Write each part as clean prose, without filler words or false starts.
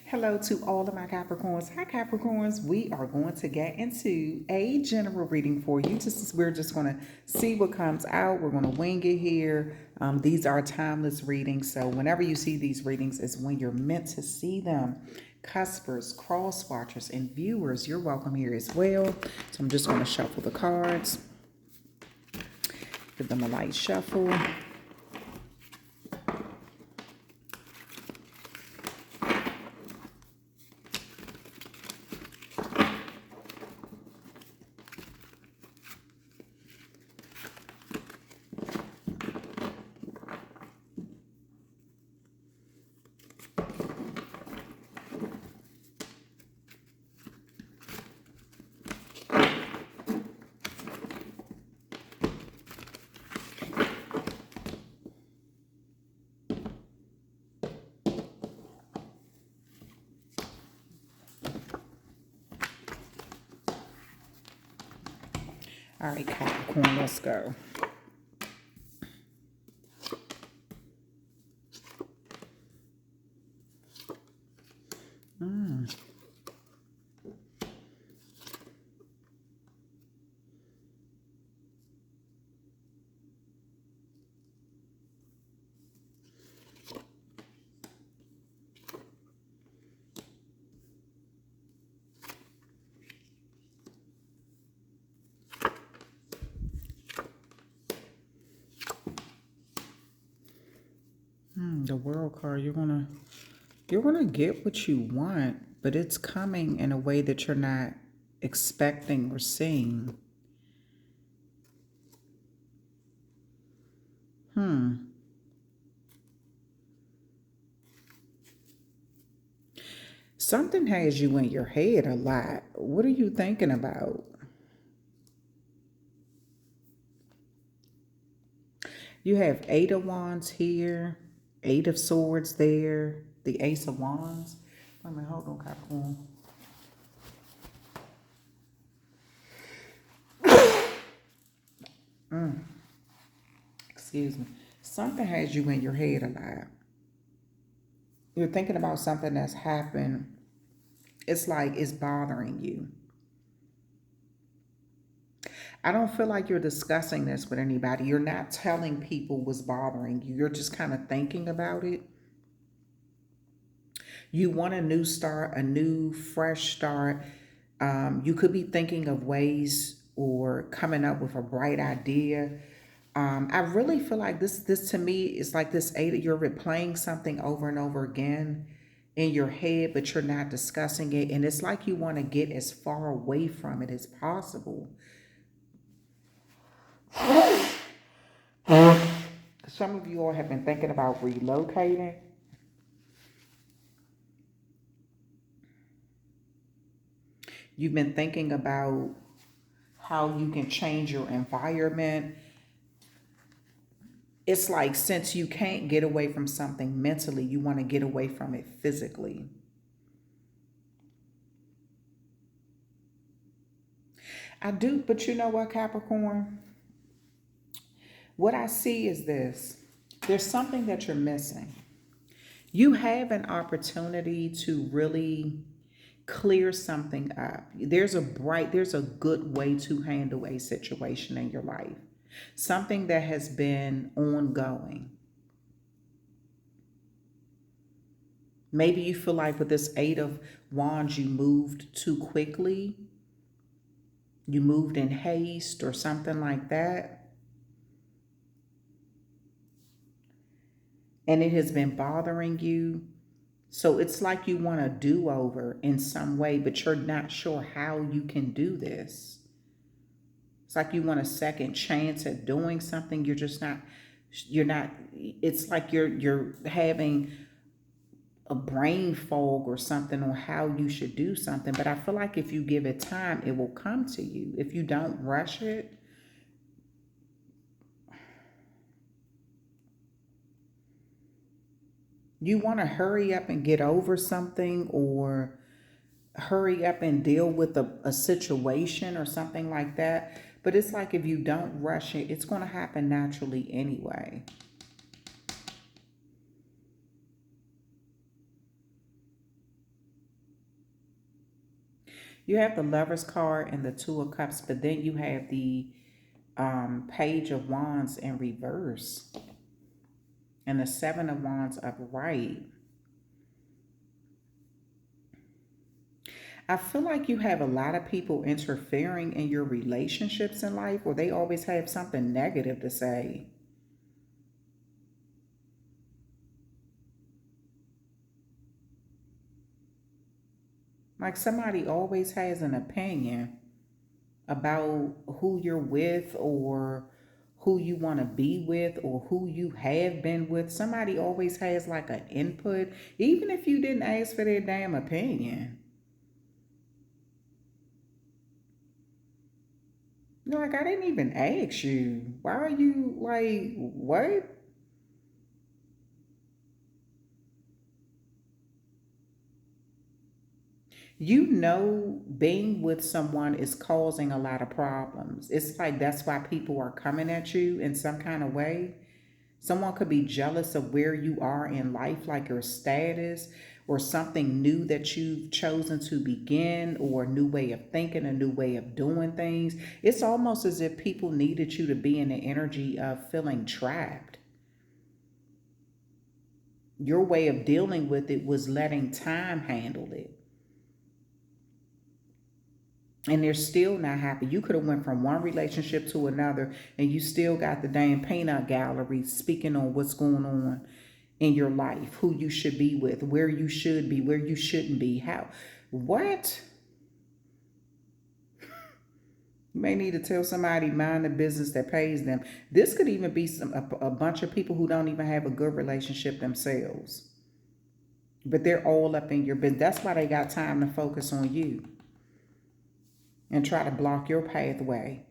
Hello to all of my Capricorns. Hi Capricorns. We are going to get into a general reading for you. We're just going to see what comes out. We're going to wing it here. These are timeless readings. So whenever you see these readings is when you're meant to see them. Cuspers, cross watchers, and viewers, you're welcome here as well. So I'm just going to shuffle the cards. Give them a light shuffle. All right, Capricorn, let's go. The World card, you're gonna get what you want, but it's coming in a way that you're not expecting or seeing. Something has you in your head a lot. What are you thinking about? You have Eight of Wands here, Eight of Swords there, the Ace of Wands. Wait a minute, hold on, Capricorn. Excuse me. Something has you in your head a lot. You're thinking about something that's happened. It's like it's bothering you. I don't feel like you're discussing this with anybody. You're not telling people what's bothering you. You're just kind of thinking about it. You want a new start, a new, fresh start. You could be thinking of ways or coming up with a bright idea. I really feel like this to me is like this eight. You're replaying something over and over again in your head, but you're not discussing it, and it's like you want to get as far away from it as possible. Some of you all have been thinking about relocating. You've been thinking about how you can change your environment. It's like since you can't get away from something mentally, you want to get away from it physically. I do, but you know what, Capricorn? What I see is this. There's something that you're missing. You have an opportunity to really clear something up. There's a good way to handle a situation in your life. Something that has been ongoing. Maybe you feel like with this Eight of Wands, you moved too quickly. You moved in haste or something like that. And it has been bothering you. So it's like you want a do-over in some way, but you're not sure how you can do this. It's like you want a second chance at doing something. It's like you're having a brain fog or something on how you should do something. But I feel like if you give it time, it will come to you. If you don't rush it, you want to hurry up and get over something or hurry up and deal with a situation or something like that. But it's like if you don't rush it, it's going to happen naturally anyway. You have the Lover's card and the Two of Cups, but then you have the Page of Wands in reverse and the Seven of Wands upright. I feel like you have a lot of people interfering in your relationships in life, or they always have something negative to say. Like somebody always has an opinion about who you're with or who you want to be with or who you have been with. Somebody always has like an input, even if you didn't ask for their damn opinion. No, like I didn't even ask you. Why are you like, what? You know, being with someone is causing a lot of problems. It's like that's why people are coming at you in some kind of way. Someone could be jealous of where you are in life, like your status or something new that you've chosen to begin, or a new way of thinking, a new way of doing things. It's almost as if people needed you to be in the energy of feeling trapped. Your way of dealing with it was letting time handle it. And they're still not happy. You could have went from one relationship to another and you still got the damn peanut gallery speaking on what's going on in your life, who you should be with, where you should be, where you shouldn't be, how, what? You may need to tell somebody mind the business that pays them. This could even be a bunch of people who don't even have a good relationship themselves, but they're all up in your business. That's why they got time to focus on you and try to block your pathway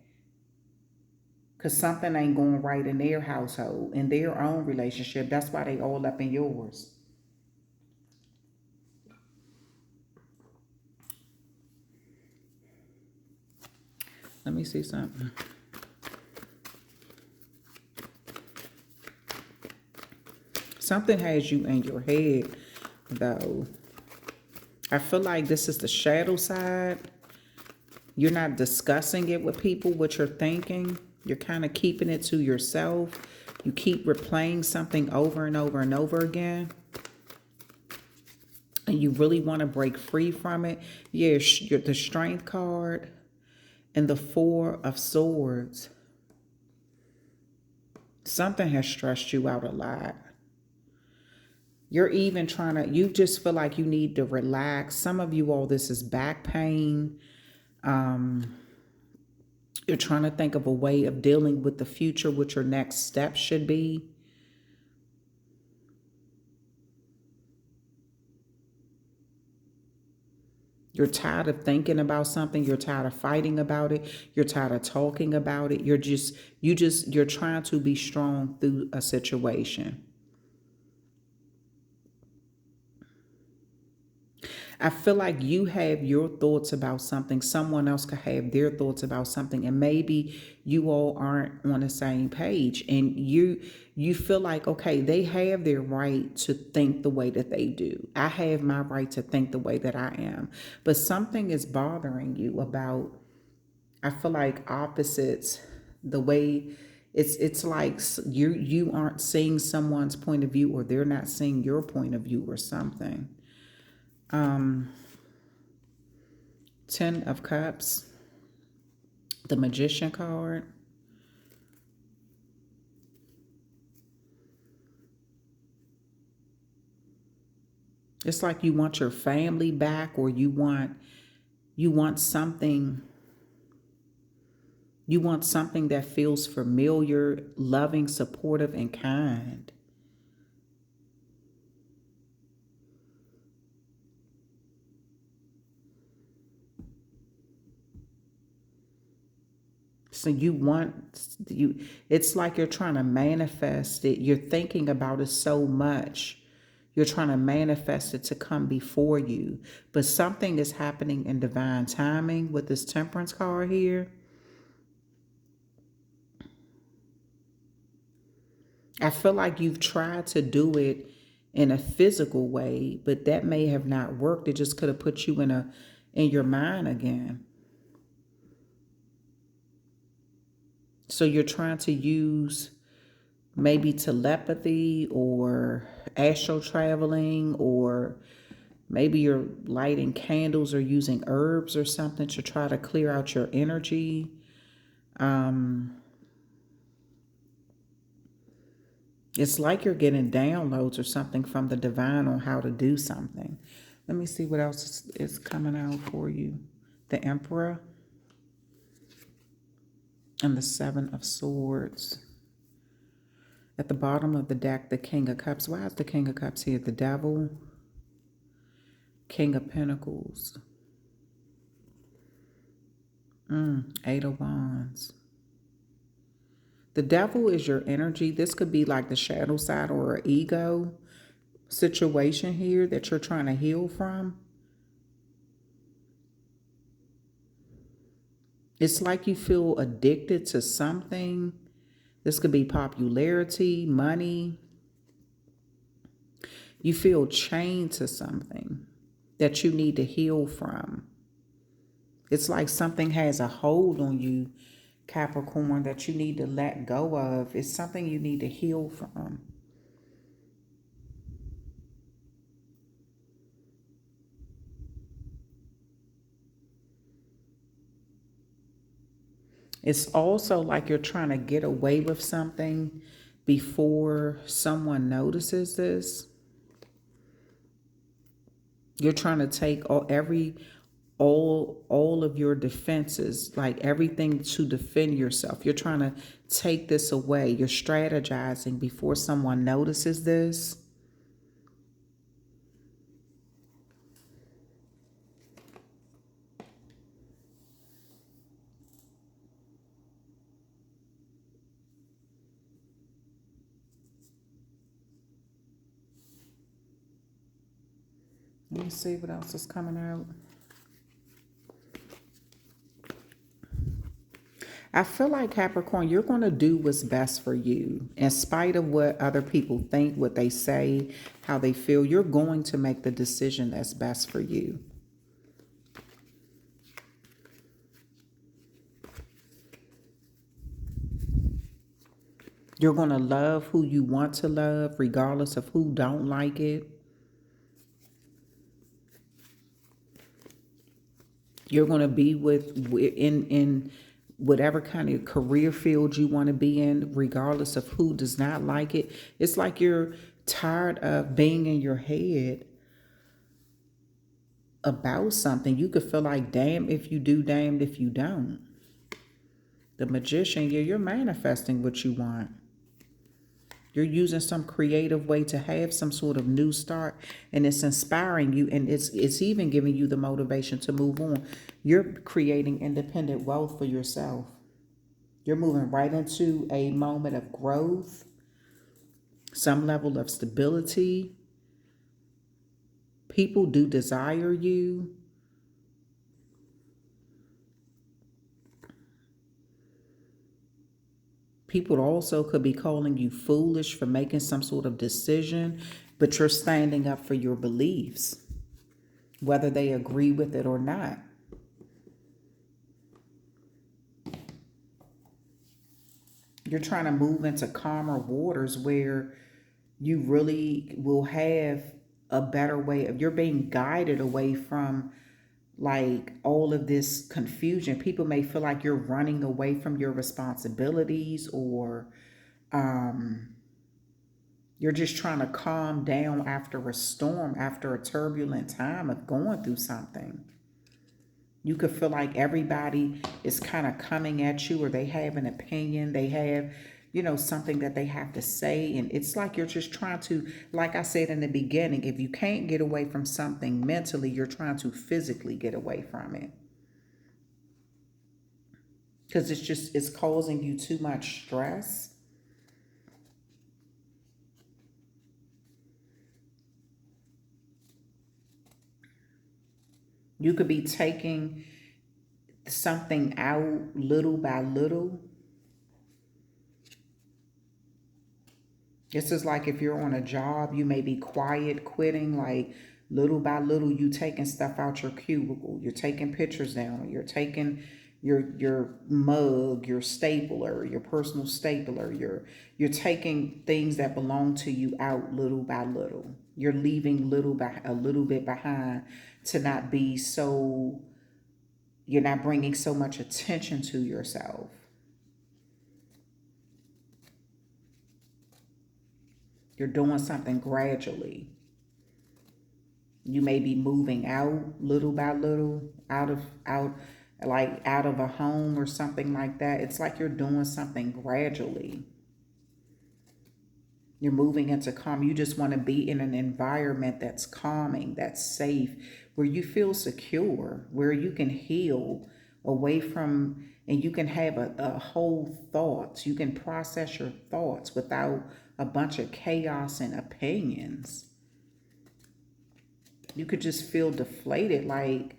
because something ain't going right in their household, in their own relationship. That's why they all up in yours. Let me see something. Something has you in your head, though. I feel like this is the shadow side. You're not discussing it with people, what you're thinking. You're kind of keeping it to yourself. You keep replaying something over and over and over again. And you really want to break free from it. Yeah, the Strength card and the Four of Swords. Something has stressed you out a lot. You're even trying to, you just feel like you need to relax. Some of you all, this is back pain. You're trying to think of a way of dealing with the future, what your next step should be. You're tired of thinking about something. You're tired of fighting about it. You're tired of talking about it. You're trying to be strong through a situation. I feel like you have your thoughts about something. Someone else could have their thoughts about something, and maybe you all aren't on the same page. And you feel like, okay, they have their right to think the way that they do. I have my right to think the way that I am. But something is bothering you about, I feel like opposites, the way it's like you aren't seeing someone's point of view, or they're not seeing your point of view or something. 10 of Cups, the Magician card. It's like you want your family back, or you want something that feels familiar, loving, supportive, and kind. So it's like you're trying to manifest it. You're thinking about it so much. You're trying to manifest it to come before you. But something is happening in divine timing with this Temperance card here. I feel like you've tried to do it in a physical way, but that may have not worked. It just could have put you in your mind again. So you're trying to use maybe telepathy or astral traveling, or maybe you're lighting candles or using herbs or something to try to clear out your energy. It's like you're getting downloads or something from the divine on how to do something. Let me see what else is coming out for you. The Emperor and the Seven of Swords. At the bottom of the deck, the King of Cups. Why is the King of Cups here? The Devil, King of Pentacles, Eight of Wands. The Devil is your energy. This could be like the shadow side or an ego situation here that you're trying to heal from. It's like you feel addicted to something. This could be popularity, money. You feel chained to something that you need to heal from. It's like something has a hold on you, Capricorn, that you need to let go of. It's something you need to heal from. It's also like you're trying to get away with something before someone notices this. You're trying to take all of your defenses, like everything to defend yourself. You're trying to take this away. You're strategizing before someone notices this. Let me see what else is coming out. I feel like, Capricorn, you're going to do what's best for you. In spite of what other people think, what they say, how they feel, you're going to make the decision that's best for you. You're going to love who you want to love, regardless of who don't like it. You're going to be in whatever kind of career field you want to be in, regardless of who does not like it. It's like you're tired of being in your head about something. You could feel like, damn if you do, damned if you don't. The Magician, yeah, you're manifesting what you want. You're using some creative way to have some sort of new start, and it's inspiring you, and it's even giving you the motivation to move on. You're creating independent wealth for yourself. You're moving right into a moment of growth, some level of stability. People do desire you. People also could be calling you foolish for making some sort of decision, but you're standing up for your beliefs, whether they agree with it or not. You're trying to move into calmer waters where you really will have a better way of, you're being guided away from like all of this confusion. People may feel like you're running away from your responsibilities, or you're just trying to calm down after a storm, after a turbulent time of going through something. You could feel like everybody is kind of coming at you, or they have an opinion. They have, something that they have to say. And it's like you're just trying to, like I said in the beginning, if you can't get away from something mentally, you're trying to physically get away from it. Because it's causing you too much stress. You could be taking something out little by little. This is like if you're on a job, you may be quiet quitting, like Little by little, you taking stuff out your cubicle. You're taking pictures down. You're taking your mug, your stapler, your personal stapler. You're taking things that belong to you out little by little. You're leaving a little bit behind to not be so. You're not bringing so much attention to yourself. You're doing something gradually. You may be moving out little by little, out of a home or something like that. It's like you're doing something gradually. You're moving into calm. You just want to be in an environment that's calming, that's safe, where you feel secure, where you can heal away from, and you can have a whole thoughts. You can process your thoughts without a bunch of chaos and opinions. You could just feel deflated, like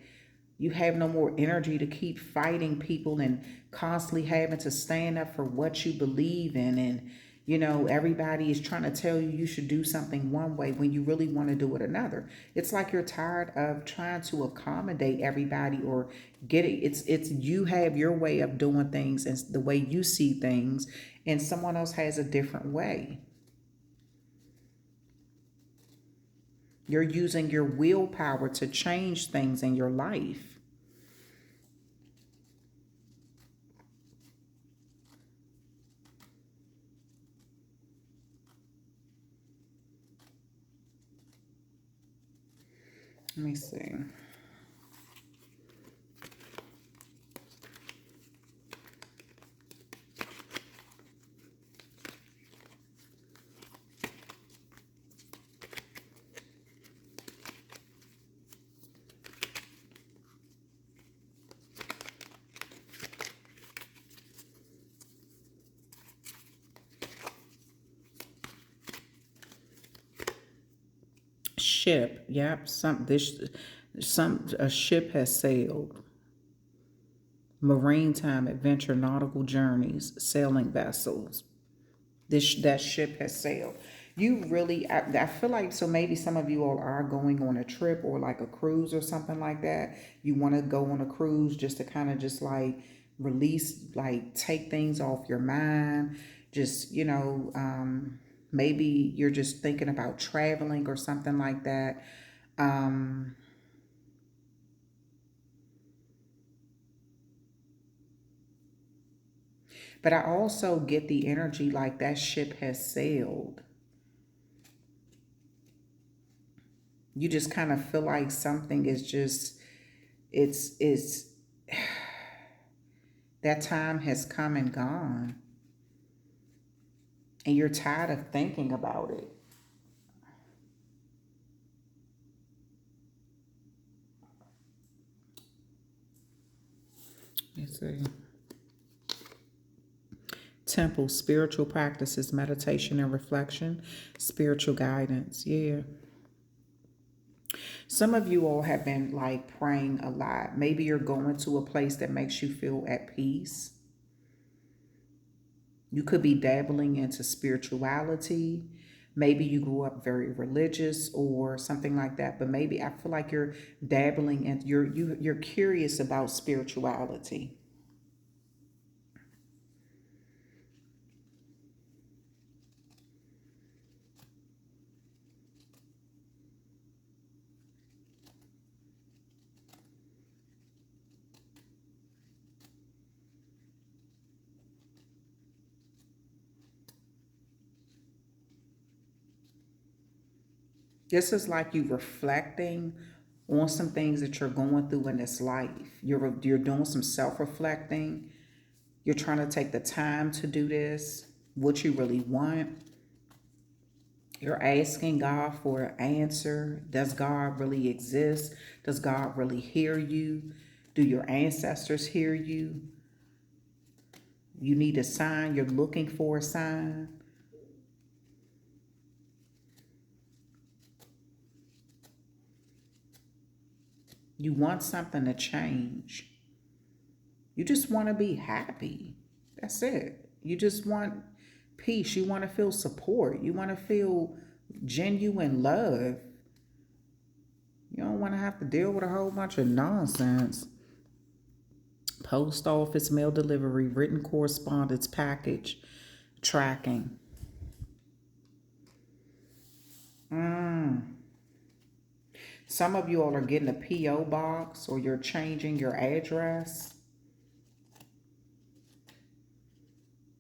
you have no more energy to keep fighting people and constantly having to stand up for what you believe in. And, everybody is trying to tell you you should do something one way when you really want to do it another. It's like you're tired of trying to accommodate everybody or get it. It's you have your way of doing things and the way you see things, and someone else has a different way. You're using your willpower to change things in your life. Let me see. Ship. Yep. Some a ship has sailed. Maritime adventure, nautical journeys, sailing vessels. That ship has sailed. You really, I feel like, so maybe some of you all are going on a trip or like a cruise or something like that. You want to go on a cruise just to kind of just like release, like take things off your mind. Just, maybe you're just thinking about traveling or something like that. Um, but I also get the energy like that ship has sailed. You just kind of feel like something is just, it's that time has come and gone, and you're tired of thinking about it. Let's see. Temple, spiritual practices, meditation and reflection, spiritual guidance. Yeah. Some of you all have been like praying a lot. Maybe you're going to a place that makes you feel at peace. You could be dabbling into spirituality. Maybe you grew up very religious or something like that, but maybe I feel like you're dabbling and you're curious about spirituality. This is like you reflecting on some things that you're going through in this life. You're doing some self-reflecting. You're trying to take the time to do this, what you really want. You're asking God for an answer. Does God really exist? Does God really hear you? Do your ancestors hear you? You need a sign. You're looking for a sign. You want something to change. You just want to be happy. That's it. You just want peace. You want to feel support. You want to feel genuine love. You don't want to have to deal with a whole bunch of nonsense. Post office, mail delivery, written correspondence, package, tracking. Some of you all are getting a P.O. box, or you're changing your address.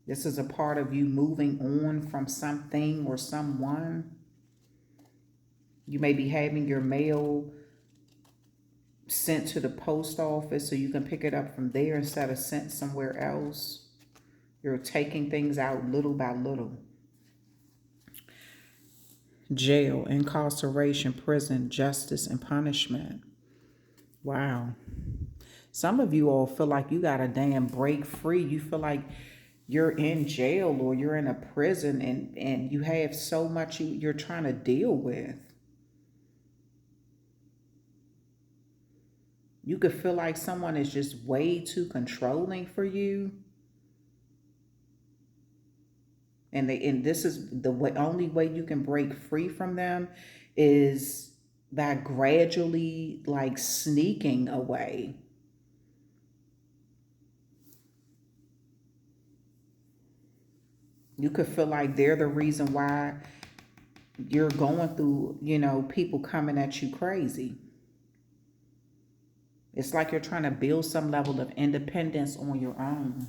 This is a part of you moving on from something or someone. You may be having your mail sent to the post office so you can pick it up from there instead of sent somewhere else. You're taking things out little by little. Jail, incarceration, prison, justice, and punishment. Wow. Some of you all feel like you got a damn break free. You feel like you're in jail or you're in a prison, and you have so much you're trying to deal with. You could feel like someone is just way too controlling for you. And this is the only way you can break free from them is by gradually like sneaking away. You could feel like they're the reason why you're going through, people coming at you crazy. It's like you're trying to build some level of independence on your own.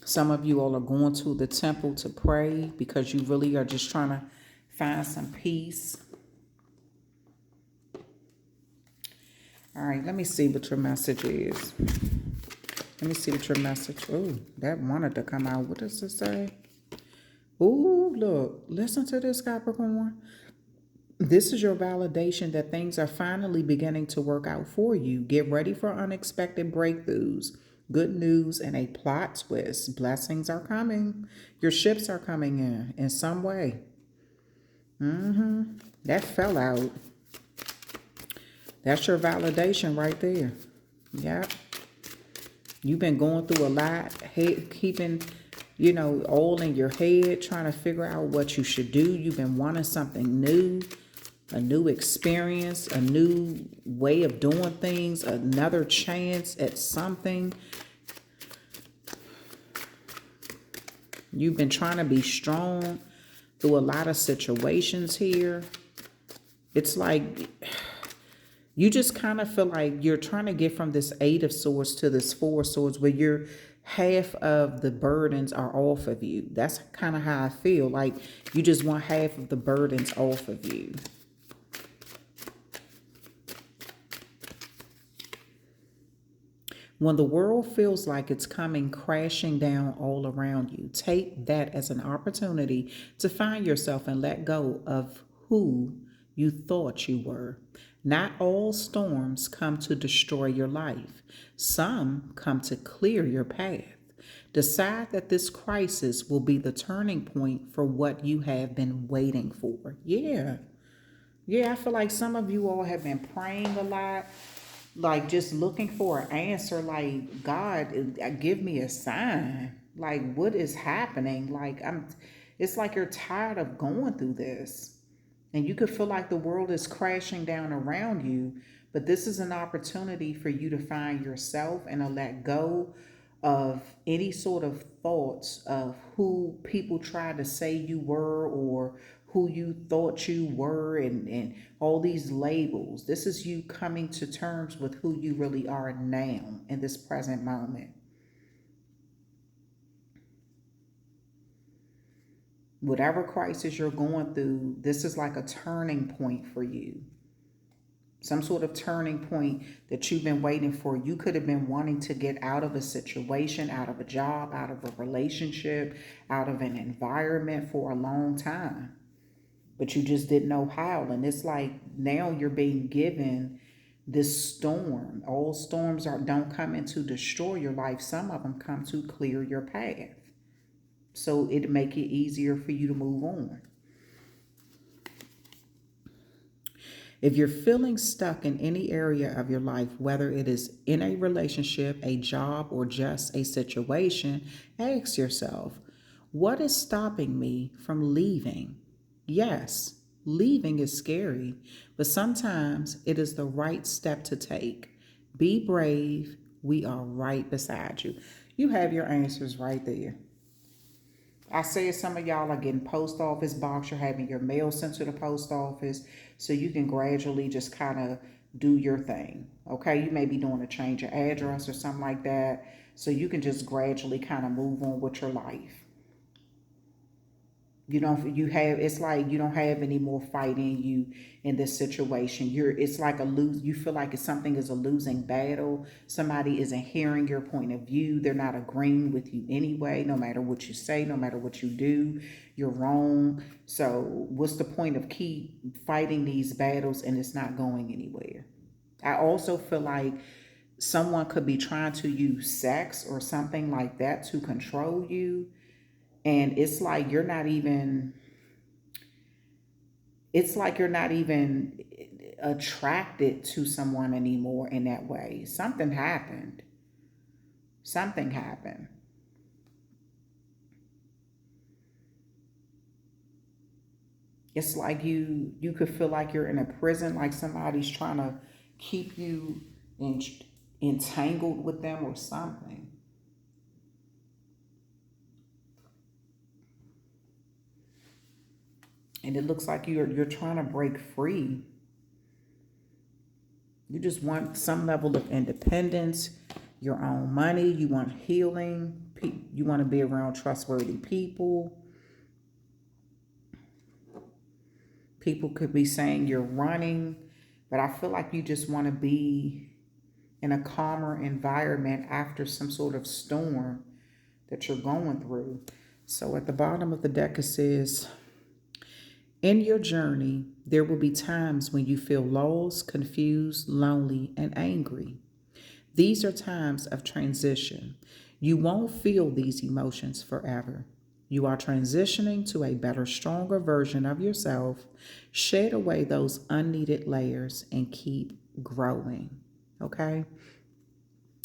Some of you all are going to the temple to pray because you really are just trying to find some peace. All right, let me see what your message is. Let me see what your message. Oh, that wanted to come out. What does it say? Oh, look, listen to this, Capricorn. This is your validation that things are finally beginning to work out for you. Get ready for unexpected breakthroughs, good news, and a plot twist. Blessings are coming. Your ships are coming in some way. That fell out. That's your validation right there. Yep. You've been going through a lot, keeping, all in your head, trying to figure out what you should do. You've been wanting something new, a new experience, a new way of doing things, another chance at something. You've been trying to be strong through a lot of situations here. It's like you just kind of feel like you're trying to get from this 8 of Swords to this 4 of Swords where you're half of the burdens are off of you. That's kind of how I feel. Like you just want half of the burdens off of you. When the world feels like it's coming crashing down all around you, take that as an opportunity to find yourself and let go of who you thought you were. Not all storms come to destroy your life. Some come to clear your path. Decide that this crisis will be the turning point for what you have been waiting for. Yeah, I feel like some of you all have been praying a lot, like just looking for an answer, like, God, give me a sign. Like, what is happening? Like, it's like you're tired of going through this. And you could feel like the world is crashing down around you, but this is an opportunity for you to find yourself and to let go of any sort of thoughts of who people tried to say you were or who you thought you were, and all these labels. This is you coming to terms with who you really are now in this present moment. Whatever crisis you're going through, this is like a turning point for you. Some sort of turning point that you've been waiting for. You could have been wanting to get out of a situation, out of a job, out of a relationship, out of an environment for a long time. But you just didn't know how. And it's like now you're being given this storm. All storms don't come in to destroy your life. Some of them come to clear your path. So it'd make it easier for you to move on. If you're feeling stuck in any area of your life, whether it is in a relationship, a job, or just a situation, ask yourself, what is stopping me from leaving? Yes, leaving is scary, but sometimes it is the right step to take. Be brave. We are right beside you. You have your answers right there. I said some of y'all are getting post office box. You're having your mail sent to the post office so you can gradually just kind of do your thing. Okay, you may be doing a change of address or something like that. So you can just gradually kind of move on with your life. It's like you don't have any more fight in you in this situation. It's like you feel like it's something is a losing battle. Somebody isn't hearing your point of view. They're not agreeing with you anyway. No matter what you say, no matter what you do, you're wrong. So what's the point of keep fighting these battles and it's not going anywhere? I also feel like someone could be trying to use sex or something like that to control you, and it's like you're not even attracted to someone anymore in that way. Something happened. It's like you could feel like you're in a prison, like somebody's trying to keep you en- entangled with them or something. And it looks like you're trying to break free. You just want some level of independence, your own money. You want healing. You want to be around trustworthy people. People could be saying you're running, but I feel like you just want to be in a calmer environment after some sort of storm that you're going through. So at the bottom of the deck, it says, in your journey, there will be times when you feel lost, confused, lonely, and angry. These are times of transition. You won't feel these emotions forever. You are transitioning to a better, stronger version of yourself. Shed away those unneeded layers and keep growing. Okay?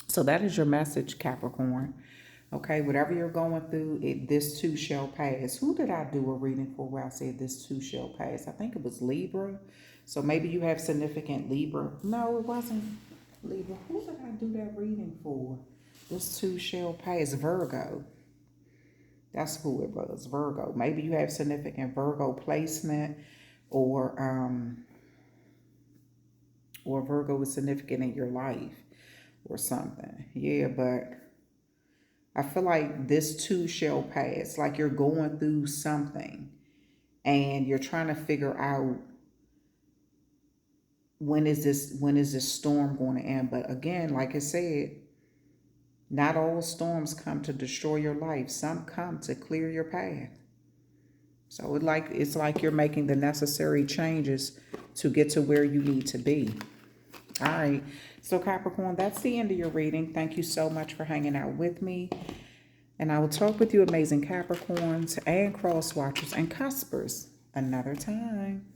So that is your message, Capricorn. Okay, whatever you're going through, this too shall pass. Who did I do a reading for where I said this too shall pass? I think it was Libra. So maybe you have significant Libra. No, it wasn't Libra. Who did I do that reading for? This too shall pass. Virgo. That's who it was. Virgo. Maybe you have significant Virgo placement, or Virgo is significant in your life or something. Yeah, but I feel like this too shall pass. Like you're going through something and you're trying to figure out when is this storm going to end. But again, like I said, not all storms come to destroy your life. Some come to clear your path. So it's like you're making the necessary changes to get to where you need to be. All right. So Capricorn, that's the end of your reading. Thank you so much for hanging out with me. And I will talk with you amazing Capricorns and cross watchers and cuspers another time.